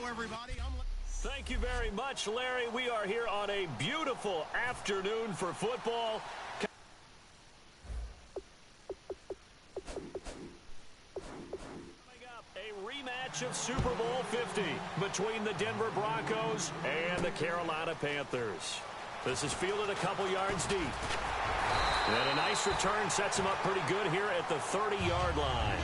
everybody. Thank you very much, Larry. We are here on a beautiful afternoon for football. Coming up, a rematch of Super Bowl 50 between the Denver Broncos and the Carolina Panthers. This is fielded a couple yards deep. And a nice return sets him up pretty good here at the 30-yard line.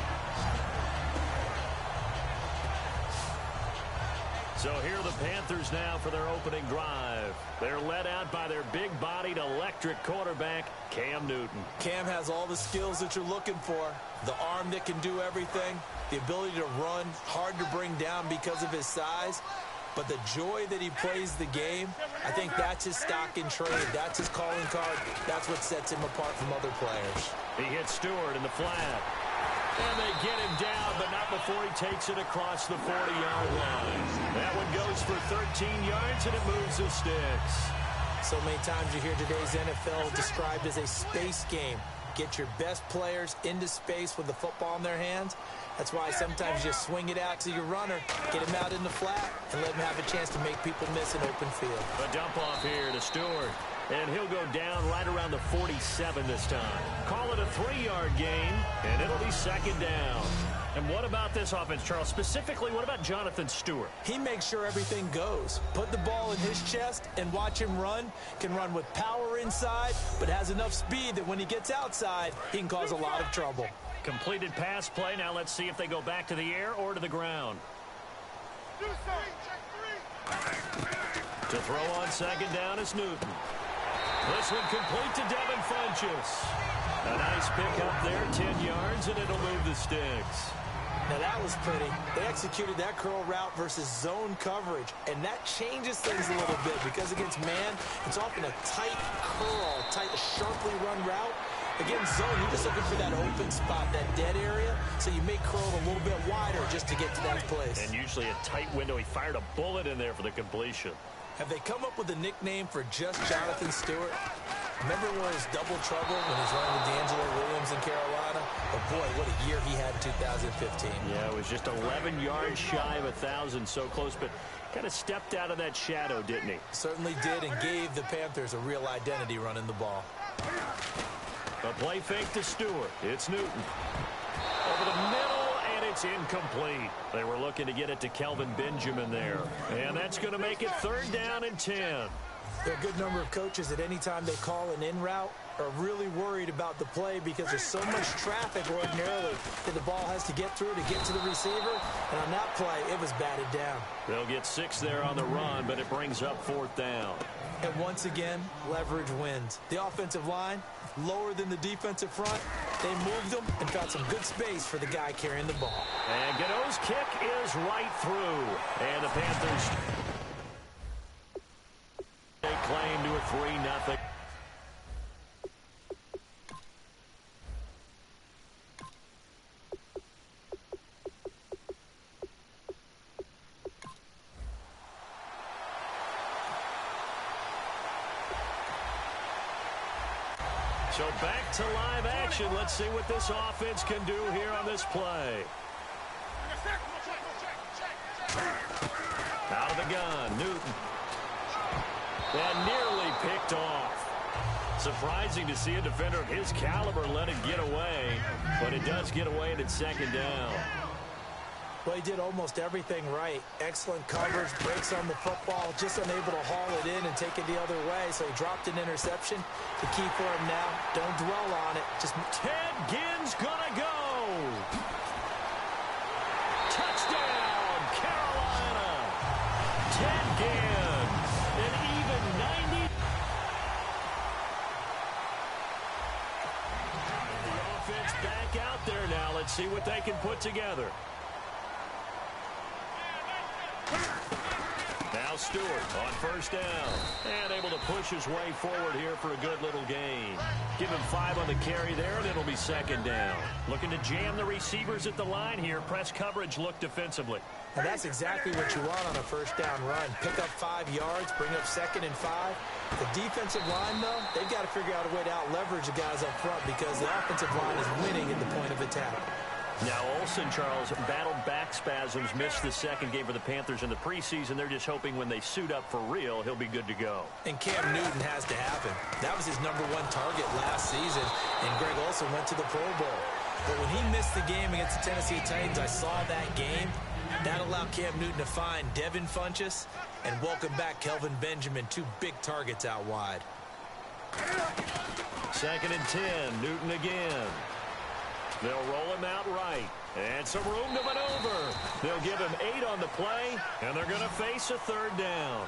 So here are the Panthers now for their opening drive. They're led out by their big-bodied electric quarterback, Cam Newton. Cam has all the skills that you're looking for. The arm that can do everything, the ability to run, hard to bring down because of his size. But the joy that he plays the game, I think that's his stock in trade. That's his calling card. That's what sets him apart from other players. He hits Stewart in the flat. And they get him down, but not before he takes it across the 40-yard line. That one goes for 13 yards, and it moves the sticks. So many times you hear today's NFL described as a space game. Get your best players into space with the football in their hands. That's why sometimes you swing it out to your runner, get him out in the flat, and let him have a chance to make people miss an open field. A dump off here to Stewart. And he'll go down right around the 47 this time. Call it a 3-yard gain, and it'll be second down. And what about this offense, Charles? Specifically, what about Jonathan Stewart? He makes sure everything goes. Put the ball in his chest and watch him run. Can run with power inside, but has enough speed that when he gets outside, he can cause a lot of trouble. Completed pass play. Now let's see if they go back to the air or to the ground. To throw on second down is Newton. This one complete to Devin Funchess. A nice pickup there, 10 yards, and it'll move the sticks. Now that was pretty. They executed that curl route versus zone coverage, and that changes things a little bit because against man, it's often a tight curl, tight, sharply run route. Against zone, you're just looking for that open spot, that dead area, so you may curl it a little bit wider just to get to that place. And usually a tight window. He fired a bullet in there for the completion. Have they come up with a nickname for just Jonathan Stewart? Remember when it was double trouble when he was running with D'Angelo Williams in Carolina? But boy, what a year he had in 2015. Yeah, it was just 11 yards shy of 1,000, so close, but kind of stepped out of that shadow, didn't he? Certainly did, and gave the Panthers a real identity running the ball. A play fake to Stewart. It's Newton. Over the middle, and it's incomplete. They were looking to get it to Kelvin Benjamin there. And that's going to make it 3rd down and 10. There are a good number of coaches at any time they call an in route are really worried about the play because there's so much traffic ordinarily that the ball has to get through to get to the receiver. And on that play, it was batted down. They'll get 6 there on the run, but it brings up 4th down. And once again, leverage wins. The offensive line, lower than the defensive front. They moved them and found some good space for the guy carrying the ball. And Godot's kick is right through. And the Panthers take claim to a 3-0. So back to live action. Let's see what this offense can do here on this play. Out of the gun, Newton. And nearly picked off. Surprising to see a defender of his caliber let it get away, but it does get away and it's 2nd down. Well, he did almost everything right. Excellent coverage, breaks on the football, just unable to haul it in and take it the other way. So he dropped an interception. The key for him now, don't dwell on it. Just Ted Ginn's gonna go. Touchdown, Carolina. Ted Ginn, an even 90. The offense back out there now. Let's see what they can put together. Now Stewart on 1st down and able to push his way forward here for a good little gain. Give him 5 on the carry there, and it'll be 2nd down. Looking to jam the receivers at the line here. Press coverage look defensively. And that's exactly what you want on a 1st down run. Pick up 5 yards, bring up 2nd and 5. The defensive line, though, they've got to figure out a way to out-leverage the guys up front because the offensive line is winning at the point of attack. Now Olsen, Charles, battled back spasms, missed the second game for the Panthers in the preseason. They're just hoping when they suit up for real, he'll be good to go. And Cam Newton has to happen. That was his #1 target last season, and Greg Olsen went to the Pro Bowl. But when he missed the game against the Tennessee Titans, I saw that game. That allowed Cam Newton to find Devin Funchess and welcome back Kelvin Benjamin, 2 big targets out wide. 2nd and 10, Newton again. They'll roll him out right. And some room to maneuver. They'll give him 8 on the play, and they're going to face a 3rd down.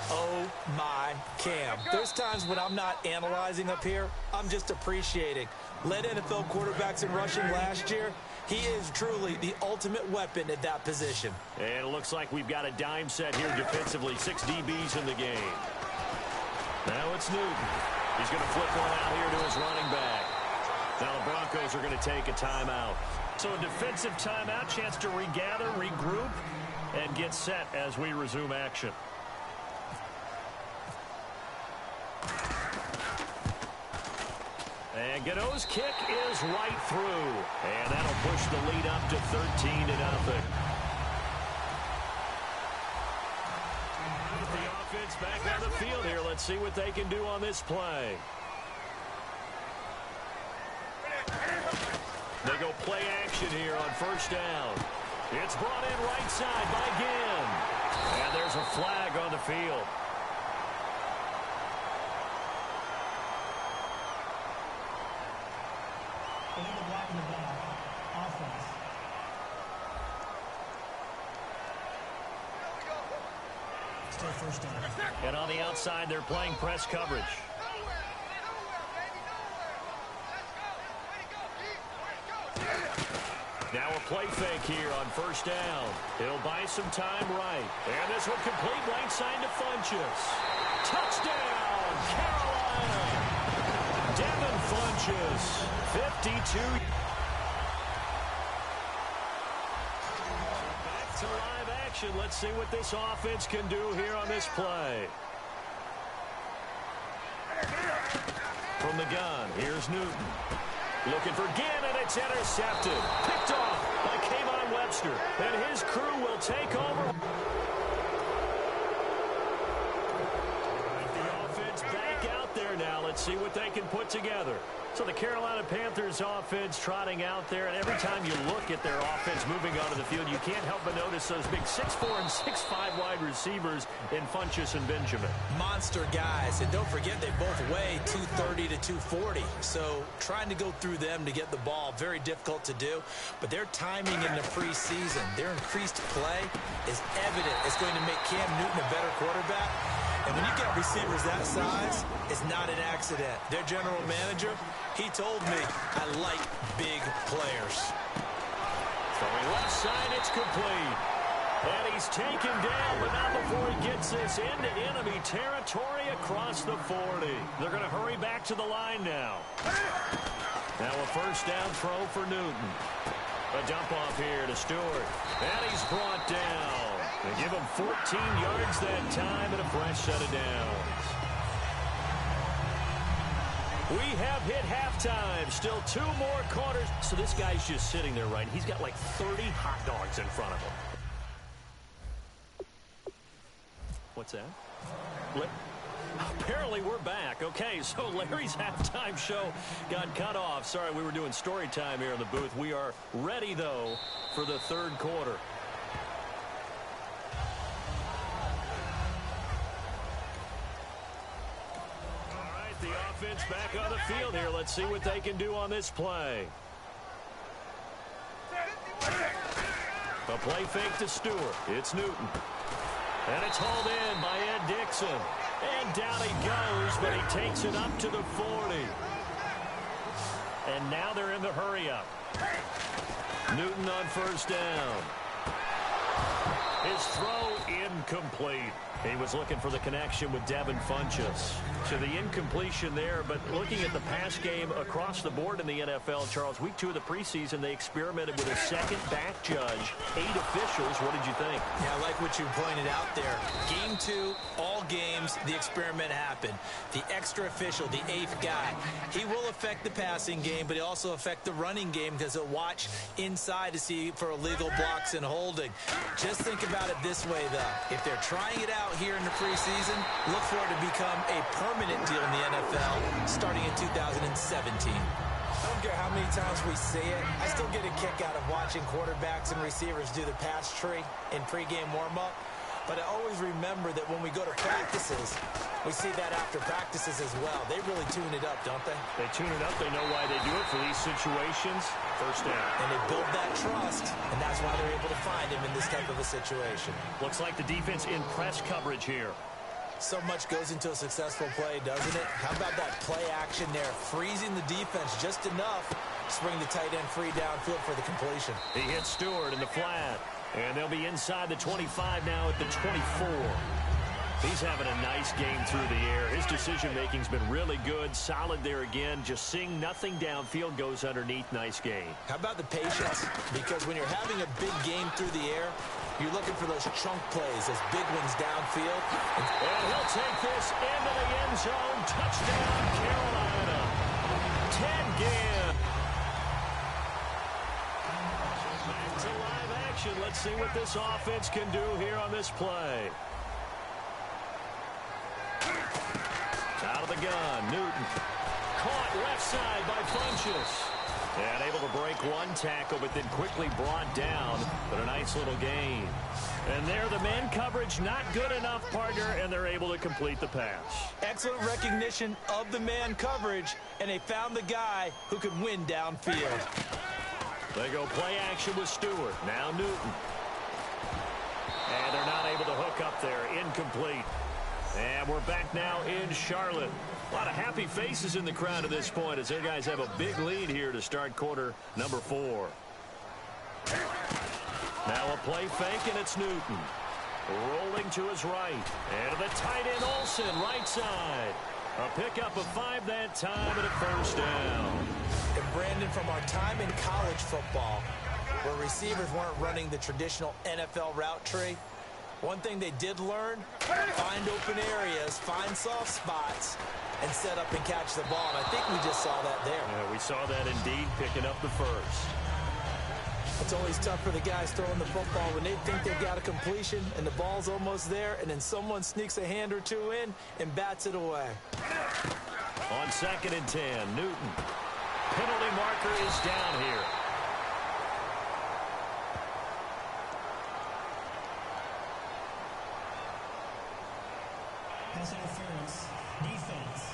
Oh, my Cam. There's times when I'm not analyzing up here. I'm just appreciating. Led NFL quarterbacks in rushing last year. He is truly the ultimate weapon at that position. And it looks like we've got a dime set here defensively. 6 DBs in the game. Now it's Newton. He's going to flip one out here to his running back. Now the Broncos are going to take a timeout. So a defensive timeout, chance to regather, regroup, and get set as we resume action. And Gano's kick is right through. And that'll push the lead up to 13-0. The offense back on the field here. Let's see what they can do on this play. They go play action here on 1st down. It's brought in right side by Ginn. And there's a flag on the field. And on the outside, they're playing press coverage. Now a play fake here on 1st down. He'll buy some time right. And this one complete right side to Funchess. Touchdown, Carolina. Devin Funchess, 52. Back to live action. Let's see what this offense can do here on this play. From the gun, here's Newton. Looking for Ginn, and it's intercepted. Picked off by Kayvon Webster. And his crew will take over. The offense back out there now. Let's see what they can put together. So the Carolina Panthers offense trotting out there, and every time you look at their offense moving onto the field, you can't help but notice those big 6'4" and 6'5" wide receivers in Funchess and Benjamin. Monster guys, and don't forget they both weigh 230 to 240. So trying to go through them to get the ball, very difficult to do. But their timing in the preseason, their increased play is evident. It's going to make Cam Newton a better quarterback. And when you get receivers that size, it's not an accident. Their general manager, he told me, I like big players. Throwing left side, it's complete. And he's taken down, but not before he gets this into enemy territory across the 40. They're going to hurry back to the line now. Now a 1st down throw for Newton. A dump off here to Stewart. And he's brought down. They give him 14 yards that time and a fresh set of downs. We have hit halftime. Still 2 more quarters. So this guy's just sitting there, right? He's got like 30 hot dogs in front of him. What's that? Apparently we're back. Okay, so Larry's halftime show got cut off. Sorry, we were doing story time here in the booth. We are ready, though, for the 3rd quarter. The offense back on the field here. Let's see what they can do on this play. A play fake to Stewart. It's Newton. And it's hauled in by Ed Dixon. And down he goes, but he takes it up to the 40. And now they're in the hurry-up. Newton on 1st down. His throw incomplete. He was looking for the connection with Devin Funchess. So the incompletion there, but looking at the pass game across the board in the NFL, Charles, week 2 of the preseason, they experimented with a second back judge, 8 officials. What did you think? Yeah, I like what you pointed out there. Game 2, all games, the experiment happened. The extra official, the 8th guy, he will affect the passing game, but he'll also affect the running game because he'll watch inside to see for illegal blocks and holding. Just think about it this way, though. If they're trying it out here in the preseason, look for it to become a permanent deal in the NFL starting in 2017. I don't care how many times we see it. I still get a kick out of watching quarterbacks and receivers do the pass tree in pregame warm-up. But I always remember that when we go to practices, we see that after practices as well. They really tune it up, don't they? They tune it up. They know why they do it for these situations. First down. And they build that trust, and that's why they're able to find him in this type of a situation. Looks like the defense in press coverage here. So much goes into a successful play, doesn't it? How about that play action there? Freezing the defense just enough to bring the tight end free downfield for the completion. He hits Stewart in the flat. And they'll be inside the 25 now at the 24. He's having a nice game through the air. His decision-making's been really good. Solid there again. Just seeing nothing downfield, goes underneath. Nice game. How about the patience? Because when you're having a big game through the air, you're looking for those chunk plays, those big ones downfield. And he'll take this into the end zone. Touchdown, Carolina. Ted Ginn. Back to live action. Let's see what this offense can do here on this play. Out of the gun, Newton. Caught left side by Funchess. And able to break one tackle, but then quickly brought down. But a nice little gain. And there, the man coverage not good enough, partner, and they're able to complete the pass. Excellent recognition of the man coverage, and they found the guy who could win downfield. They go play action with Stewart. Now Newton. And they're not able to hook up there. Incomplete. And we're back now in Charlotte. A lot of happy faces in the crowd at this point as their guys have a big lead here to start quarter number 4. Now a play fake, and it's Newton. Rolling to his right. And to the tight end, Olsen, right side. A pickup of 5 that time and a first down. And Brandon, from our time in college football, where receivers weren't running the traditional NFL route tree, one thing they did learn, find open areas, find soft spots, and set up and catch the ball. And I think we just saw that there. Yeah, we saw that indeed, picking up the first. It's always tough for the guys throwing the football when they think they've got a completion and the ball's almost there, and then someone sneaks a hand or two in and bats it away. On 2nd and 10, Newton. Penalty marker is down here. Pass interference, defense.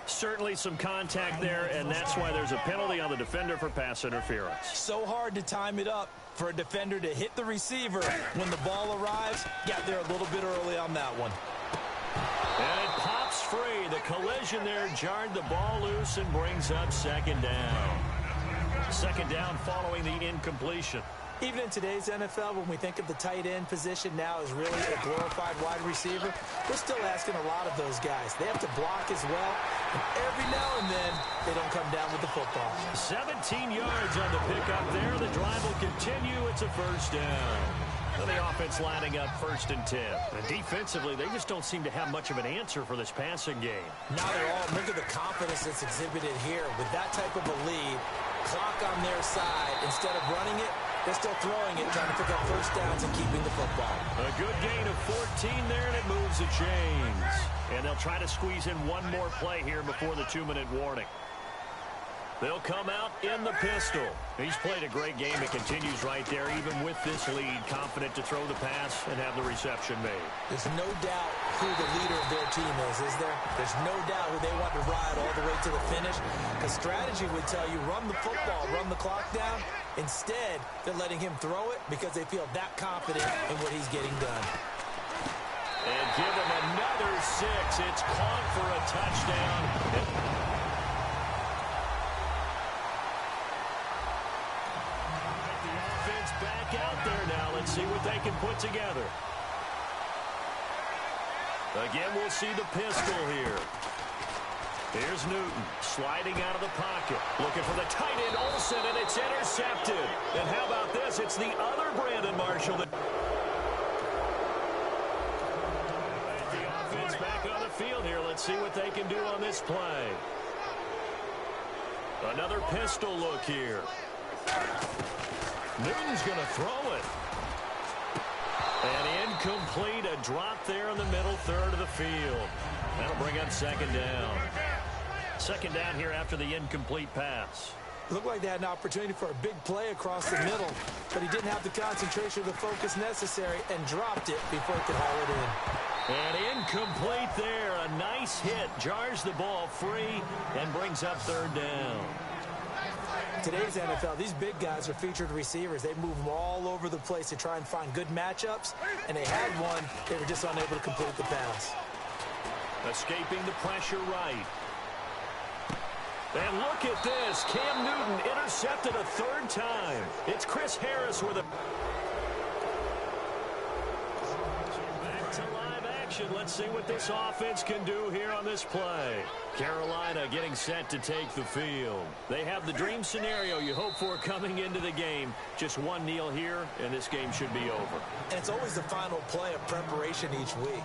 Certainly some contact there, and that's why there's a penalty on the defender for pass interference. So hard to time it up for a defender to hit the receiver when the ball arrives. Got there a little bit early on that one. And it pops free. The collision there jarred the ball loose and brings up 2nd down. 2nd down following the incompletion. Even in today's NFL, when we think of the tight end position now as really a glorified wide receiver, we're still asking a lot of those guys. They have to block as well, and every now and then, they don't come down with the football. 17 yards on the pickup there. The drive will continue. It's a first down. And the offense lining up 1st and 10. And defensively, they just don't seem to have much of an answer for this passing game. Not at all. Look at the confidence that's exhibited here. With that type of a lead, clock on their side, instead of running it, they're still throwing it, trying to pick up first downs and keeping the football. A good gain of 14 there, and it moves the chains. And they'll try to squeeze in one more play here before the 2-minute warning. They'll come out in the pistol. He's played a great game. It continues right there, even with this lead. Confident to throw the pass and have the reception made. There's no doubt who the leader of their team is there? There's no doubt who they want to ride all the way to the finish. Because strategy would tell you, run the football, run the clock down. Instead, they're letting him throw it because they feel that confident in what he's getting done. And give him another 6. It's caught for a touchdown. back out there now. Let's see what they can put together. Again, we'll see the pistol here. Here's Newton sliding out of the pocket. Looking for the tight end, Olsen, and it's intercepted. And how about this? It's the other Brandon Marshall. The offense back on the field here. Let's see what they can do on this play. Another pistol look here. Newton's going to throw it. And incomplete, a drop there in the middle third of the field. That'll bring up second down. Second down here after the incomplete pass. Looked like they had an opportunity for a big play across the middle, but he didn't have the concentration or the focus necessary and dropped it before he could haul it in. And incomplete there. A nice hit. Jars the ball free and brings up third down. Today's NFL, these big guys are featured receivers. They move them all over the place to try and find good matchups, and they had one. They were just unable to complete the pass. Escaping the pressure right. And look at this. Cam Newton intercepted a third time. It's Chris Harris with a... Back to live action. Let's see what this offense can do here on this play. Carolina getting set to take the field. They have the dream scenario you hope for coming into the game. Just one kneel here, and this game should be over. And it's always the final play of preparation each week.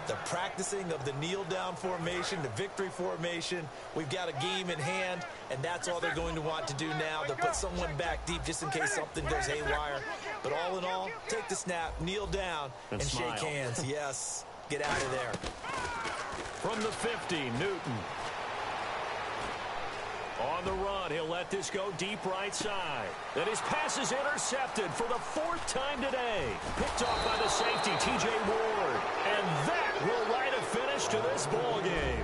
The practicing of the kneel-down formation, the victory formation. We've got a game in hand, and that's all they're going to want to do now. They'll put someone back deep just in case something goes haywire. But all in all, take the snap, kneel down, and shake hands. Yes, get out of there. From the 50, Newton. On the run, he'll let this go deep right side. And his pass is intercepted for the fourth time today. Picked off by the safety, T.J. Ward. And that will write a finish to this ball game.